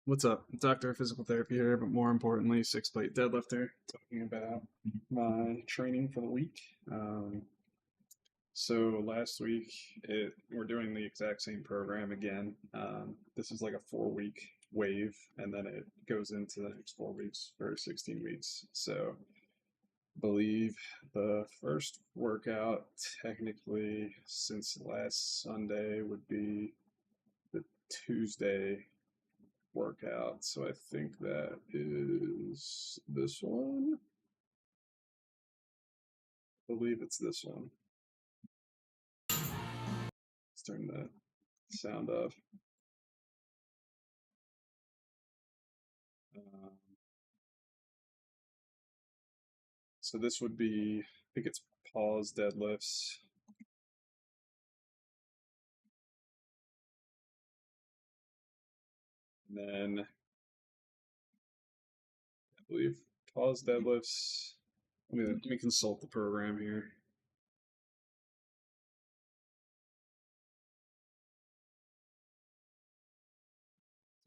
What's up? Doctor of Physical Therapy here, but more importantly, six plate deadlifter, talking about my training for the week. So last week, we're doing the exact same program again. This is like a 4 week wave, and then it goes into the next 4 weeks for 16 weeks. So I believe the first workout, technically, since last Sunday, would be the Tuesday workout. So I think that is this one. I believe it's this one. Let's turn the sound off. Um, so this would be, I think it's pause deadlifts. And then I believe pause deadlifts. Let me consult the program here.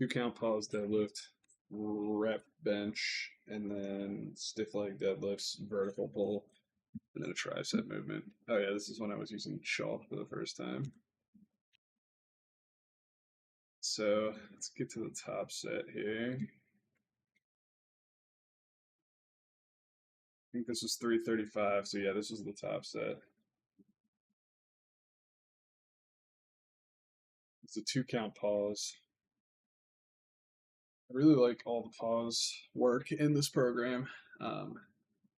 2 count pause deadlift, rep bench, and then stiff leg deadlifts, vertical pull, and then a tricep movement. Oh yeah, this is when I was using chalk for the first time. So let's get to the top set here. I think this was 335. So yeah, this was the top set. It's a 2 count pause. I really like all the pause work in this program. I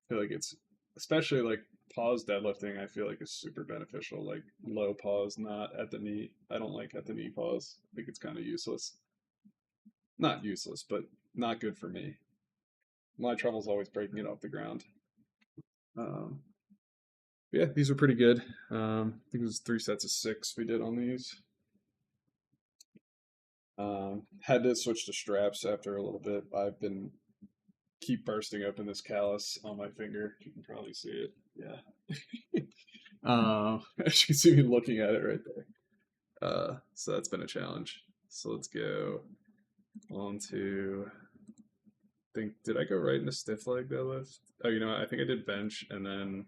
feel like it's especially like pause deadlifting. I feel like is super beneficial. Like low pause, not at the knee. I don't like at the knee pause. I think it's kind of useless. Not useless, but not good for me. My trouble's always breaking it off the ground. Um, yeah, these are pretty good. I think it was 3 sets of 6 we did on these. Had to switch to straps after a little bit. I've been keep bursting open this callus on my finger. You can probably see it. Yeah. As you can see me looking at it right there. So that's been a challenge. So let's go on to. Did I go right into stiff leg deadlift? Oh, you know what? I think I did bench and then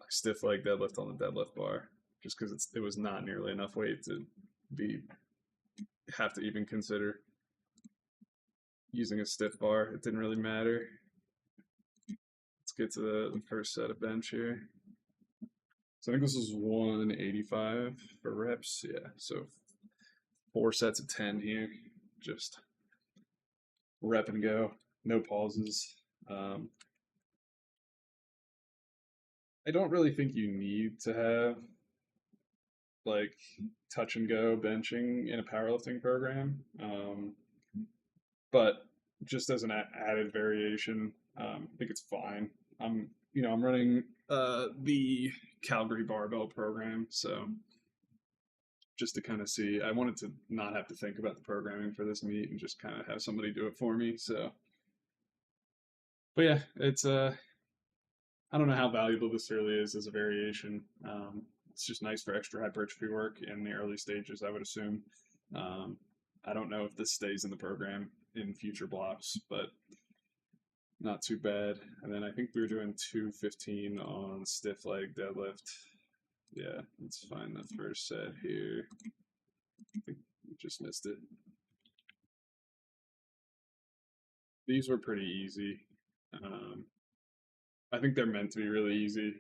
stiff leg deadlift on the deadlift bar, just because it was not nearly enough weight to be have to even consider using a stiff bar. It didn't really matter. Let's get to the first set of bench here. So I think this is 185 for reps. Yeah, so 4 sets of 10 here. Just rep and go, no pauses. I don't really think you need to have like touch and go benching in a powerlifting program. But just as an added variation, I think it's fine. I'm running the Calgary barbell program, so just to kind of see, I wanted to not have to think about the programming for this meet and just kind of have somebody do it for me. So, but yeah, it's I don't know how valuable this really is as a variation. It's just nice for extra hypertrophy work in the early stages, I would assume. Um, I don't know if this stays in the program in future blocks, but not too bad. And then I think we were doing 215 on stiff leg deadlift. Yeah, let's find the first set here. I think we just missed it. These were pretty easy. I think they're meant to be really easy,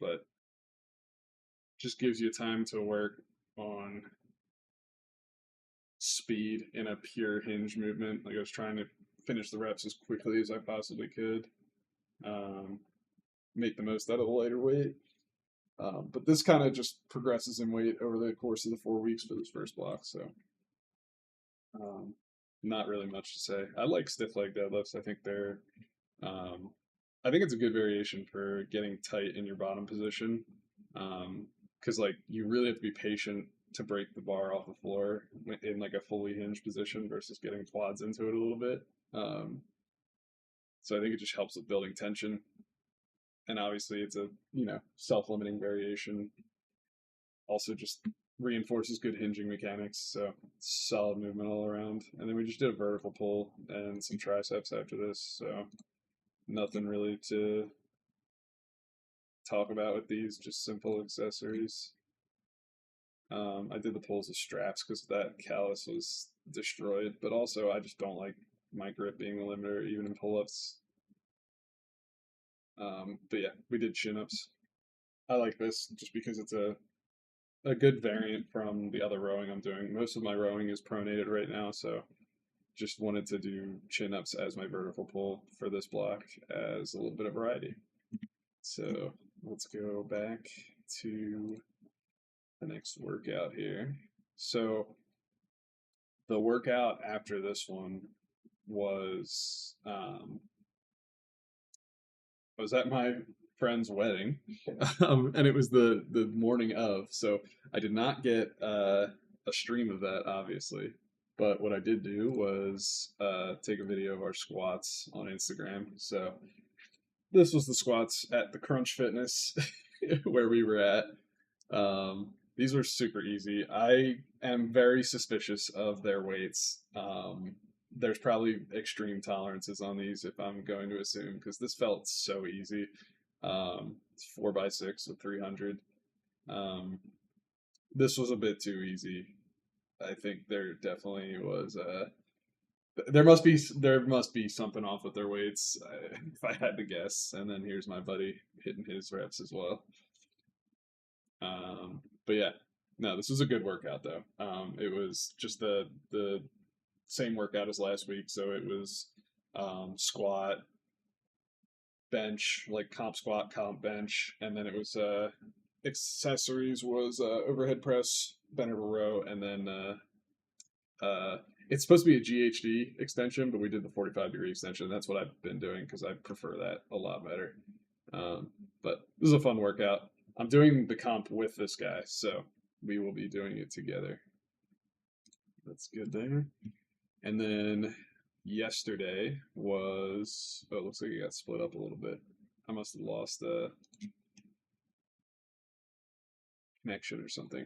but just gives you time to work on speed in a pure hinge movement. Like I was trying to finish the reps as quickly as I possibly could, um, make the most out of the lighter weight. But this kind of just progresses in weight over the course of the 4 weeks for this first block. So um, not really much to say. I like stiff leg deadlifts. Um, I think it's a good variation for getting tight in your bottom position. Because like you really have to be patient to break the bar off the floor in like a fully hinged position versus getting quads into it a little bit. Um, so I think it just helps with building tension. And obviously it's a self-limiting variation. Also just reinforces good hinging mechanics. So solid movement all around. And then we just did a vertical pull and some triceps after this. So nothing really to talk about with these, just simple accessories. I did the pulls of straps because that callus was destroyed, but also I just don't like my grip being the limiter, even in pull-ups. But yeah, we did chin-ups. I like this just because it's a good variant from the other rowing I'm doing. Most of my rowing is pronated right now, so just wanted to do chin-ups as my vertical pull for this block as a little bit of variety. So let's go back to the next workout here. So the workout after this one was I was at my friend's wedding, and it was the morning of. So I did not get a stream of that, obviously. But what I did do was take a video of our squats on Instagram. So this was the squats at the Crunch Fitness where we were at. These were super easy. I am very suspicious of their weights. There's probably extreme tolerances on these if I'm going to assume because this felt so easy. It's 4x6 with 300. Um, this was a bit too easy. I think there definitely was there must be something off with their weights if I had to guess. And then here's my buddy hitting his reps as well. But yeah, no, this was a good workout though. It was just the same workout as last week, so it was squat, bench, like comp squat, comp bench, and then it was accessories was overhead press, bent over row, and then it's supposed to be a GHD extension, but we did the 45-degree extension. That's what I've been doing because I prefer that a lot better. But this is a fun workout. I'm doing the comp with this guy, so we will be doing it together. That's good there. And then yesterday was, oh, it looks like it got split up a little bit. I must have lost a connection or something.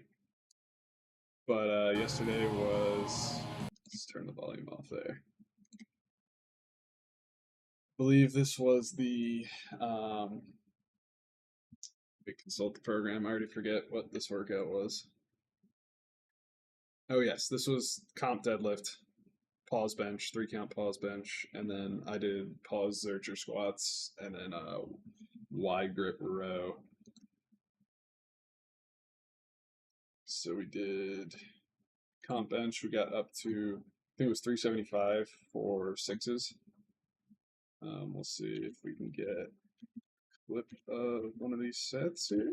But yesterday was, let's turn the volume off there. I believe this was the big consult the program. I already forget what this workout was. Oh yes, this was comp deadlift, pause bench, 3 count pause bench, and then I did pause Zercher squats, and then wide grip row. So we did comp bench. We got up to, I think it was 375 for sixes. We'll see if we can get a clip of one of these sets here.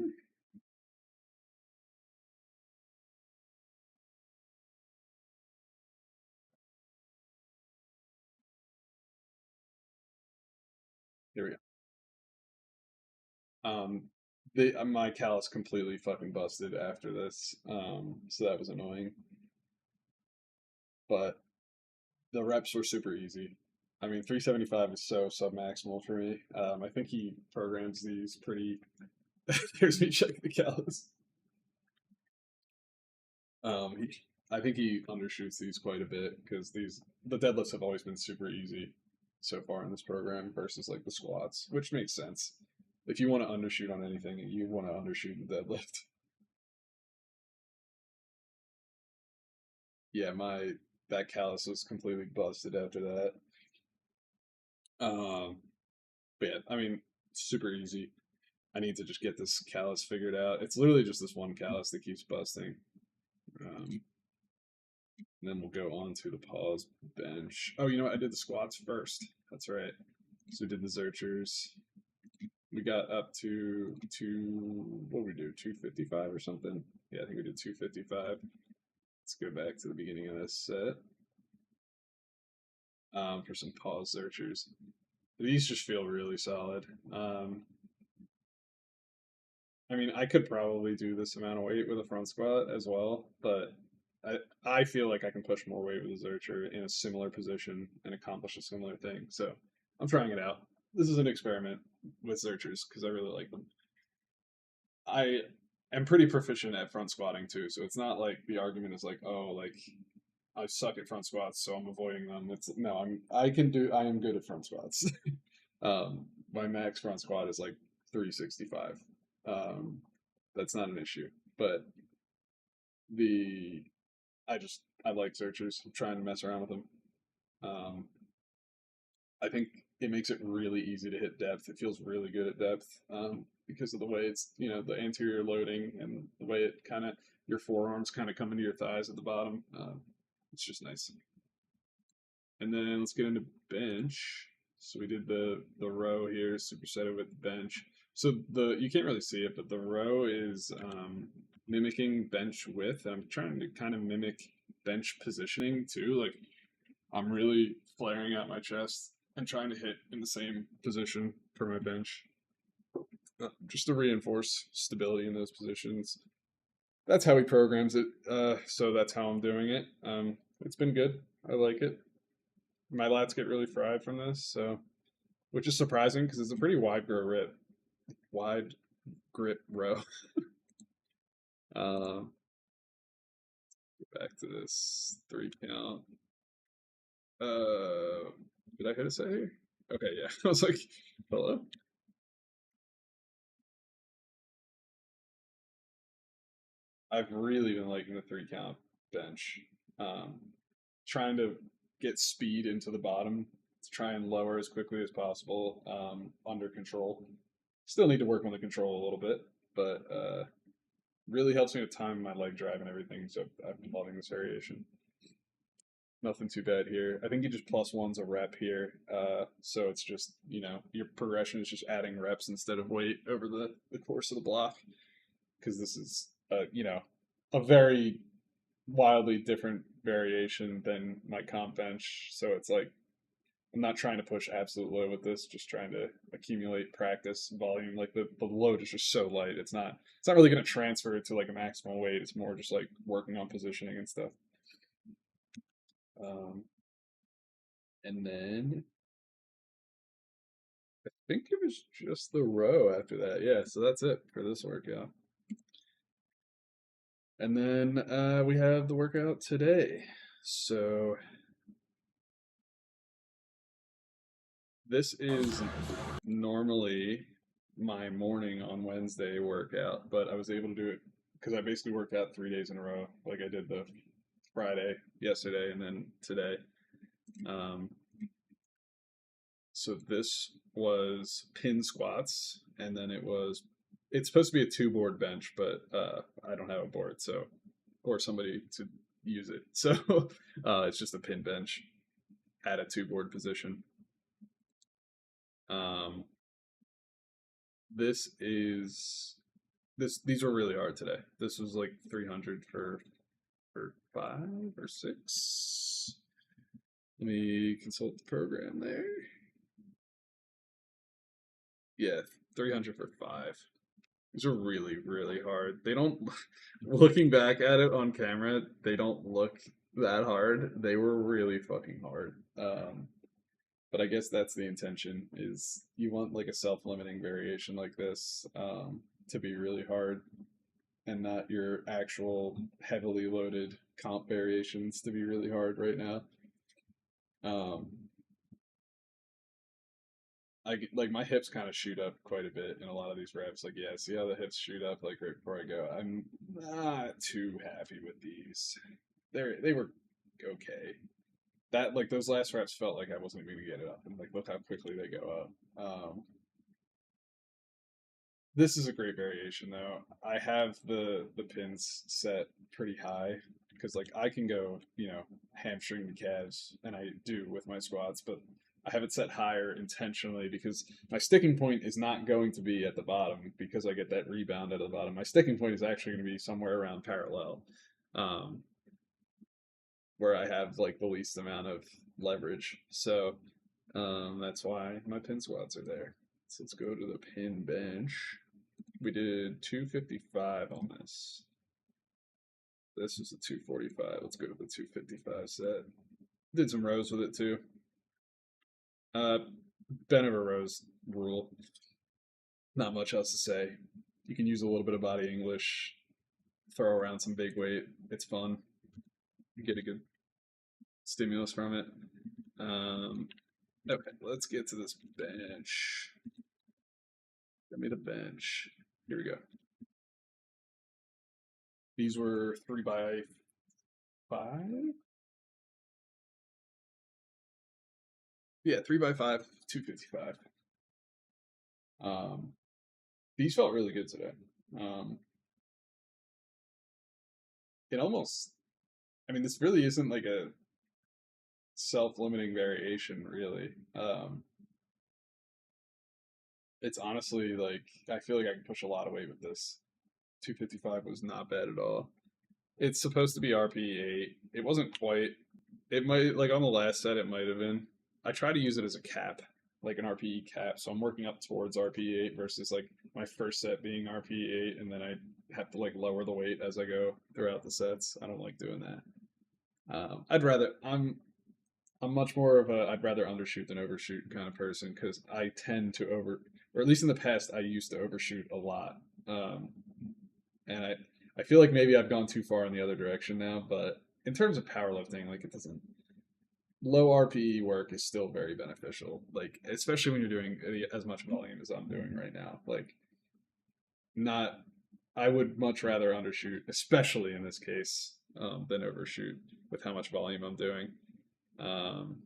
Here we go. My callus completely fucking busted after this, so that was annoying. But the reps were super easy. I mean, 375 is so submaximal for me. I think he programs these pretty. There's me checking the callus. I think he undershoots these quite a bit because the deadlifts have always been super easy so far in this program versus like the squats, which makes sense. If you want to undershoot on anything, you want to undershoot the deadlift. Yeah, that callus was completely busted after that. Um, but yeah, I mean, super easy. I need to just get this callus figured out. It's literally just this one callus that keeps busting. And then we'll go on to the pause bench. Oh, you know what? I did the squats first. That's right. So we did the Zerchers. We got up to what did we do? 255 or something? Yeah, I think we did 255. Let's go back to the beginning of this set for some pause Zerchers. These just feel really solid. I mean, I could probably do this amount of weight with a front squat as well, but I feel like I can push more weight with a Zercher in a similar position and accomplish a similar thing. So I'm trying it out. This is an experiment with Zerchers because I really like them. I'm pretty proficient at front squatting too. So it's not like the argument is like, oh, like I suck at front squats, so I'm avoiding them. It's no, I am good at front squats. My max front squat is like 365. Um, that's not an issue. But the I like searchers. I'm trying to mess around with them. Um, I think it makes it really easy to hit depth. It feels really good at depth because of the way it's, the anterior loading and the way it kind of, your forearms kind of come into your thighs at the bottom. It's just nice. And then let's get into bench. So we did the row here, supersetted with bench. So you can't really see it, but the row is mimicking bench width. I'm trying to kind of mimic bench positioning too. Like I'm really flaring out my chest and trying to hit in the same position for my bench, just to reinforce stability in those positions. That's how he programs it. So that's how I'm doing it. It's been good. I like it. My lats get really fried from this, so which is surprising because it's a pretty wide grip row. Get back to this 3 count. Did I hit a set here? Okay, yeah. I was like, hello. I've really been liking the 3 count bench. Um, Trying to get speed into the bottom to try and lower as quickly as possible under control. Still need to work on the control a little bit, but really helps me to time my leg drive and everything. So I've been loving this variation. Nothing too bad here. I think you just plus one's a rep here. So it's just, your progression is just adding reps instead of weight over the course of the block. Because this is, a very wildly different variation than my comp bench. So it's like I'm not trying to push absolute load with this, just trying to accumulate practice volume. Like the load is just so light. It's not really going to transfer to like a maximal weight. It's more just like working on positioning and stuff. Um, and then I think it was just the row after that. Yeah, so that's it for this workout. And then we have the workout today. So this is normally my morning on Wednesday workout, but I was able to do it because I basically worked out 3 days in a row. Like I did the Friday yesterday and then today. Um, so this was pin squats, and then it's supposed to be a 2 board bench, but I don't have a board, so or somebody to use it. So it's just a pin bench at a 2 board position. Um, this is these were really hard today. This was like 300 for 5 or 6. Let me consult the program there. Yeah, 300 for 5. These are really, really hard. They don't, looking back at it on camera, they don't look that hard. They were really fucking hard. But I guess that's the intention is you want like a self-limiting variation like this to be really hard and not your actual heavily loaded comp variations to be really hard right now. Um, like my hips kind of shoot up quite a bit in a lot of these reps. Like, yeah, see how the hips shoot up like right before I go. I'm not too happy with these. They were okay. That like those last reps felt like I wasn't going to get it up, and like look how quickly they go up. This is a great variation though. I have the pins set pretty high because like I can go hamstring the calves, and I do with my squats, but I have it set higher intentionally because my sticking point is not going to be at the bottom because I get that rebound at the bottom. My sticking point is actually going to be somewhere around parallel, um, where I have like the least amount of leverage. So that's why my pin squats are there. So let's go to the pin bench. We did 255 on this. This was a 245. Let's go to the 255 set. Did some rows with it too. Bent over rows rule. Not much else to say. You can use a little bit of body English, throw around some big weight. It's fun. You get a good stimulus from it. Okay, let's get to this bench. Give me the bench. Here we go. These were 3x5. Yeah, 3x5, 255. Um, these felt really good today. Um, it almost, I mean, this really isn't like a self-limiting variation, really. It's honestly like I feel like I can push a lot of weight with this. 255 was not bad at all. It's supposed to be RPE 8. It wasn't quite. It might, like on the last set, it might have been. I try to use it as a cap, like an RPE cap. So I'm working up towards RPE 8 versus like my first set being RPE 8, and then I have to like lower the weight as I go throughout the sets. I don't like doing that. I'd rather I'm much more of a I'd rather undershoot than overshoot kind of person because I tend to or at least in the past I used to overshoot a lot, um, and I feel like maybe I've gone too far in the other direction now. But in terms of powerlifting, like it doesn't low RPE work is still very beneficial. Like especially when you're doing as much volume as I'm doing right now. Like not I would much rather undershoot, especially in this case, than overshoot with how much volume I'm doing. Um,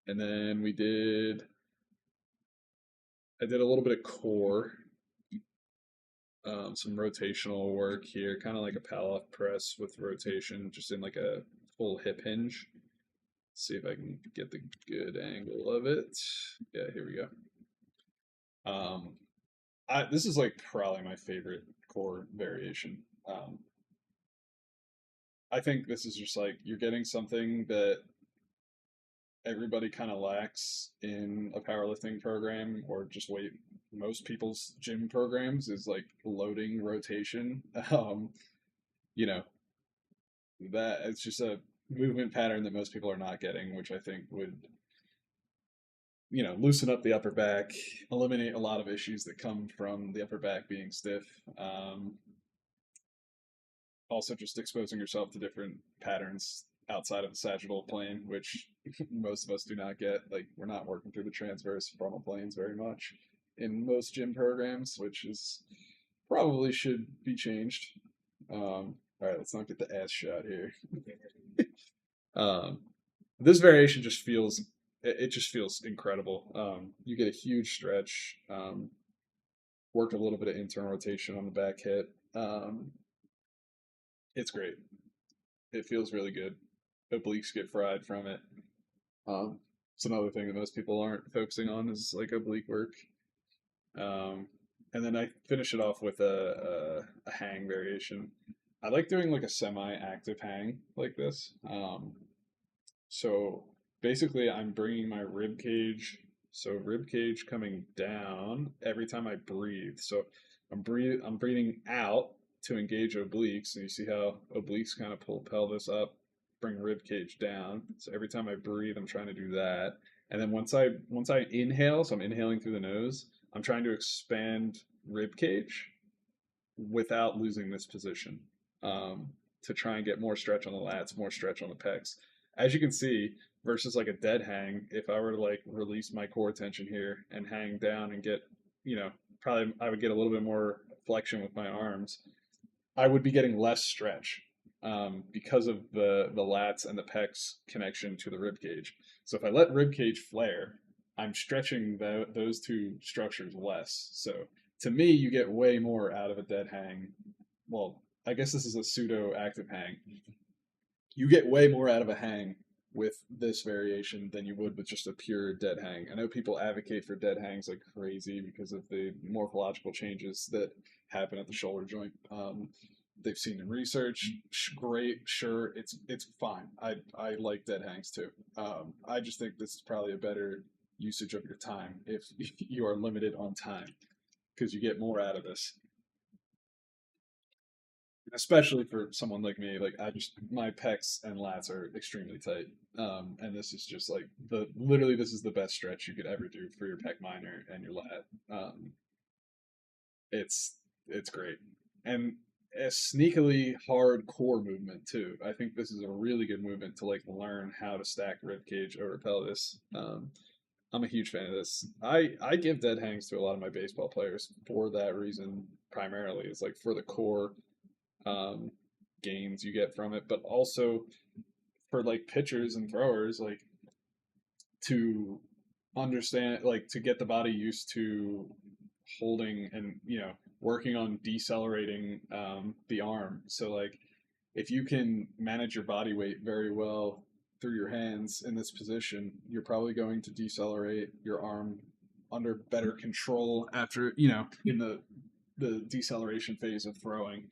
and then I did a little bit of core, some rotational work here, kind of like a Palloff press with rotation, just in like a full hip hinge. See if I can get the good angle of it. Yeah, here we go. This is like probably my favorite core variation. I think this is just like you're getting something that everybody kind of lacks in a powerlifting program or just weight most people's gym programs is like loading rotation. You know, that it's just a movement pattern that most people are not getting, which I think would, loosen up the upper back, eliminate a lot of issues that come from the upper back being stiff. Also, just exposing yourself to different patterns outside of the sagittal plane, which most of us do not get. Like, we're not working through the transverse frontal planes very much in most gym programs, which is probably should be changed. All right, let's not get the ass shot here. um, this variation just feels it just feels incredible. You get a huge stretch. Worked a little bit of internal rotation on the back hip. It's great. It feels really good. Obliques get fried from it. It's another thing that most people aren't focusing on is like oblique work. Um, and then I finish it off with a hang variation. I like doing like a semi-active hang like this. So basically, I'm bringing my rib cage. So rib cage coming down every time I breathe. So I'm breathing out to engage obliques, and you see how obliques kind of pull pelvis up, bring rib cage down. So every time I breathe, I'm trying to do that. And then once I inhale, so I'm inhaling through the nose, I'm trying to expand rib cage without losing this position, um, to try and get more stretch on the lats, more stretch on the pecs. As you can see, versus like a dead hang, if I were to like release my core tension here and hang down and get, probably I would get a little bit more flexion with my arms. I would be getting less stretch, because of the lats and the pecs connection to the rib cage. So if I let rib cage flare, I'm stretching those two structures less. So to me, you get way more out of a dead hang. Well, I guess this is a pseudo active hang. You get way more out of a hang with this variation than you would with just a pure dead hang. I know people advocate for dead hangs like crazy because of the morphological changes that happen at the shoulder joint. They've seen in research. Great, sure, it's fine. I like dead hangs too. I just think this is probably a better usage of your time if you are limited on time because you get more out of this, especially for someone like me. Like my pecs and lats are extremely tight, and this is just like literally this is the best stretch you could ever do for your pec minor and your lat. It's It's great. And a sneakily hard core movement too. I think this is a really good movement to like learn how to stack rib cage over pelvis. I'm a huge fan of this. I give dead hangs to a lot of my baseball players for that reason primarily. It's like for the core um, gains you get from it, but also for like pitchers and throwers, like to understand, like to get the body used to holding and working on decelerating the arm. So like if you can manage your body weight very well through your hands in this position, you're probably going to decelerate your arm under better control after in the deceleration phase of throwing,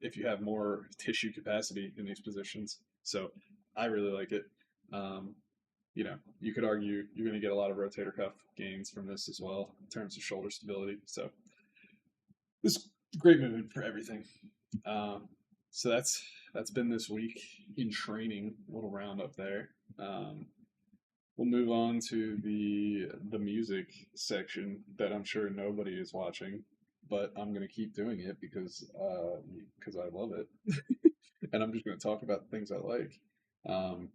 if you have more tissue capacity in these positions. So I really like it. Um, you could argue you're going to get a lot of rotator cuff gains from this as well in terms of shoulder stability. So this is a great movement for everything. Um, so that's been this week in training. A little roundup there. We'll move on to the music section that I'm sure nobody is watching, but I'm gonna keep doing it because I love it, and I'm just gonna talk about the things I like. Um,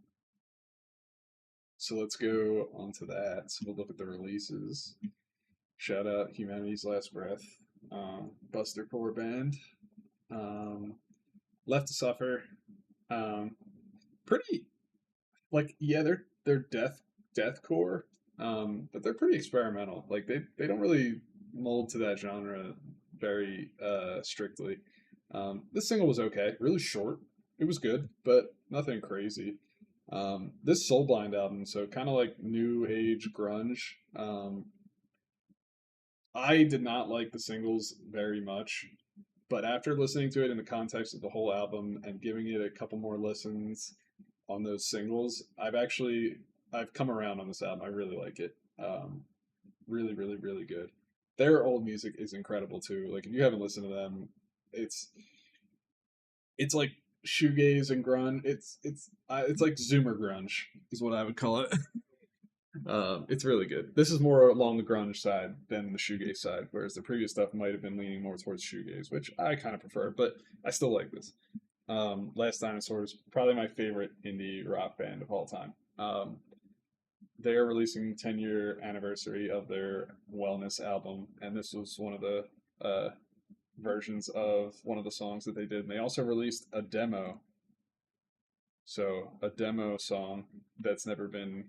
so let's go on to that. So we'll look at the releases. Shout out Humanity's Last Breath, Buster Core Band, Left to Suffer. Um, Pretty like yeah, they're deathcore, but they're pretty experimental. Like they don't really mold to that genre very strictly. This single was okay, really short. It was good, but nothing crazy. This Soulblind album, so kind of like new age grunge. I did not like the singles very much, but after listening to it in the context of the whole album and giving it a couple more listens on those singles, I've come around on this album. I really like it. Really, really, really good. Their old music is incredible too. Like if you haven't listened to them, it's it's like shoegaze and grunge. It's like Zoomer grunge is what I would call it. It's really good. This is more along the grunge side than the shoegaze side, whereas the previous stuff might have been leaning more towards shoegaze, which I kind of prefer, but I still like this. Last Dinosaurs, probably my favorite indie rock band of all time. They're releasing 10-year anniversary of their Wellness album, and this was one of the uh, versions of one of the songs that they did. And they also released a demo, so a demo song that's never been.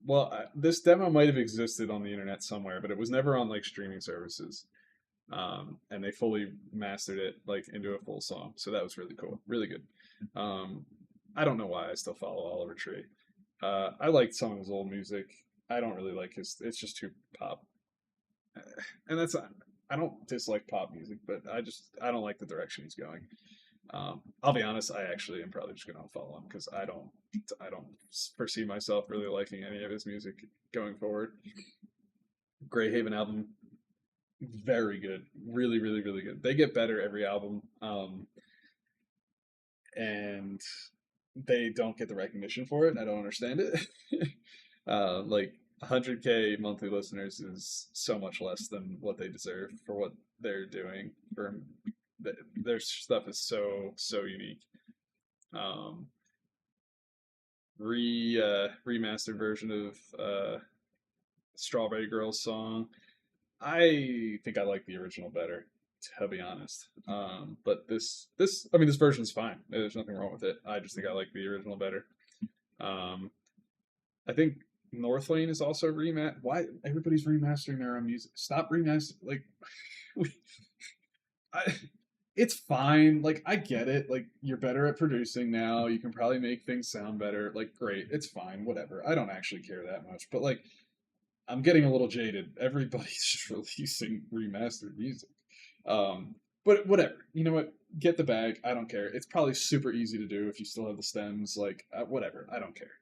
Well, this demo might have existed on the internet somewhere, but it was never on like streaming services. And they fully mastered it like into a full song. So that was really cool, really good. Um, I don't know why I still follow Oliver Tree. I like some of his old music. I don't really like his. It's just too pop, and that's. I don't dislike pop music, but I don't like the direction he's going. I'll be honest. I actually am probably just gonna follow him because I don't foresee myself really liking any of his music going forward. Greyhaven album, very good, really, really, really good. They get better every album, and they don't get the recognition for it. I don't understand it. Like 100K monthly listeners is so much less than what they deserve for what they're doing. For their stuff is so unique. Um, Remastered version of Strawberry Girls song. I think I like the original better, to be honest. But I mean, this version's fine. There's nothing wrong with it. I just think I like the original better. Um, I think North Lane is also Why everybody's remastering their own music? Stop remastering. Like, I, it's fine. Like, I get it. Like, you're better at producing now. You can probably make things sound better. Like, great. It's fine. Whatever. I don't actually care that much. But like, I'm getting a little jaded. Everybody's releasing remastered music. But whatever. You know what? Get the bag. I don't care. It's probably super easy to do if you still have the stems. Like, whatever. I don't care.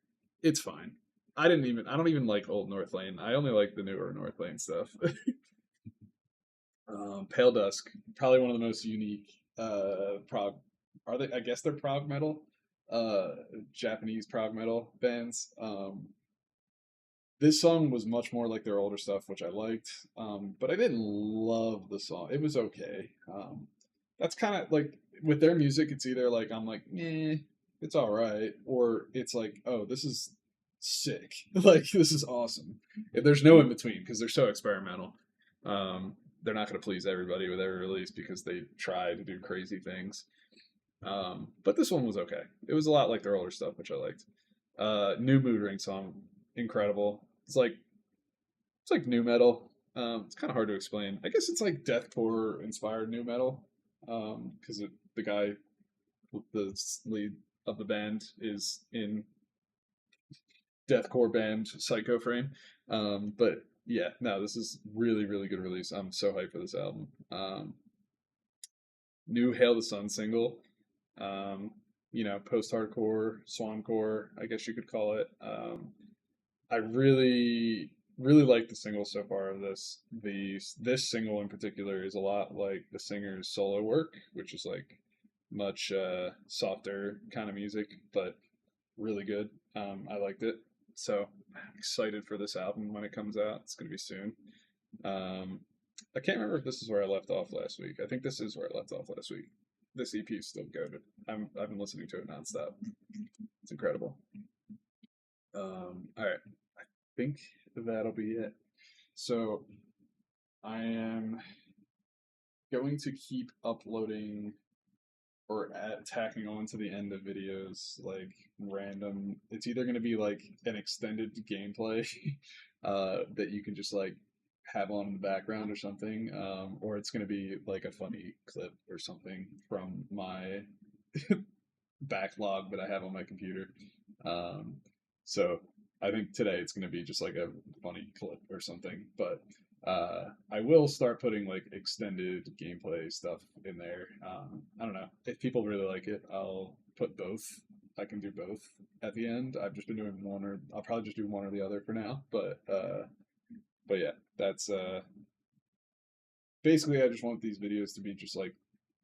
It's fine. I don't even like old North Lane. I only like the newer North Lane stuff. Pale Dusk, probably one of the most unique prog. Are they? I guess they're prog metal, uh, Japanese prog metal bands. This song was much more like their older stuff, which I liked, but I didn't love the song. It was okay. That's kind of like with their music. It's either like I'm like, it's all right, or it's like, oh, this is sick. Like this is awesome. There's no in between because they're so experimental. They're not going to please everybody with every release because they try to do crazy things. But this one was okay. It was a lot like their older stuff, which I liked. New Mood Ring song, incredible. It's like new metal. It's kind of hard to explain. I guess it's like deathcore inspired new metal. Because the guy, the lead of the band, is in deathcore band Psycho Frame. But yeah, no, this is really, really good release. I'm so hyped for this album. New Hail the Sun single. Post-hardcore, swancore, I guess you could call it. I really, really like the single so far of this. This single in particular is a lot like the singer's solo work, which is like much softer kind of music, but really good. I liked it. So I'm excited for this album when it comes out. It's going to be soon. I can't remember if this is where I left off last week. I think this is where I left off last week. This EP is still good. I've been listening to it nonstop. It's incredible. All right. I think that'll be it. So I am going to keep uploading or tacking on to the end of videos like random. It's either going to be like an extended gameplay that you can just like have on in the background or something, or it's going to be like a funny clip or something from my backlog that I have on my computer. So I think today it's going to be just like a funny clip or something, but I will start putting like extended gameplay stuff in there. I don't know if people really like it. I'll put both. I can do both at the end. I've just been doing one, or I'll probably just do one or the other for now. But yeah, that's basically I just want these videos to be just like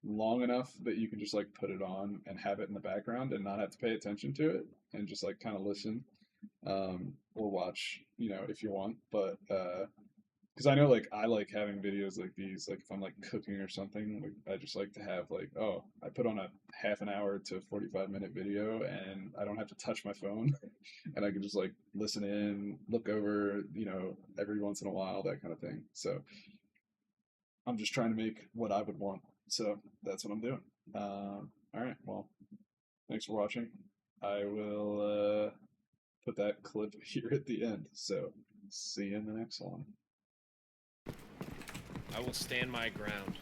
long enough that you can just like put it on and have it in the background and not have to pay attention to it and just like kind of listen or watch, if you want. But because I know like I like having videos like these, like if I'm like cooking or something, like, I just like to have like, oh, I put on a half an hour to 45-minute video and I don't have to touch my phone and I can just like listen in, look over, every once in a while, that kind of thing. So I'm just trying to make what I would want. So that's what I'm doing. All right. Well, thanks for watching. I will put that clip here at the end. So see you in the next one. I will stand my ground.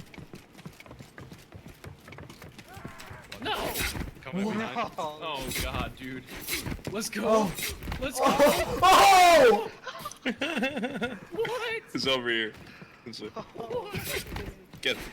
No! Come at me. Oh god, dude. Let's go. Oh. Let's go. Oh! What? It's over here. Get him.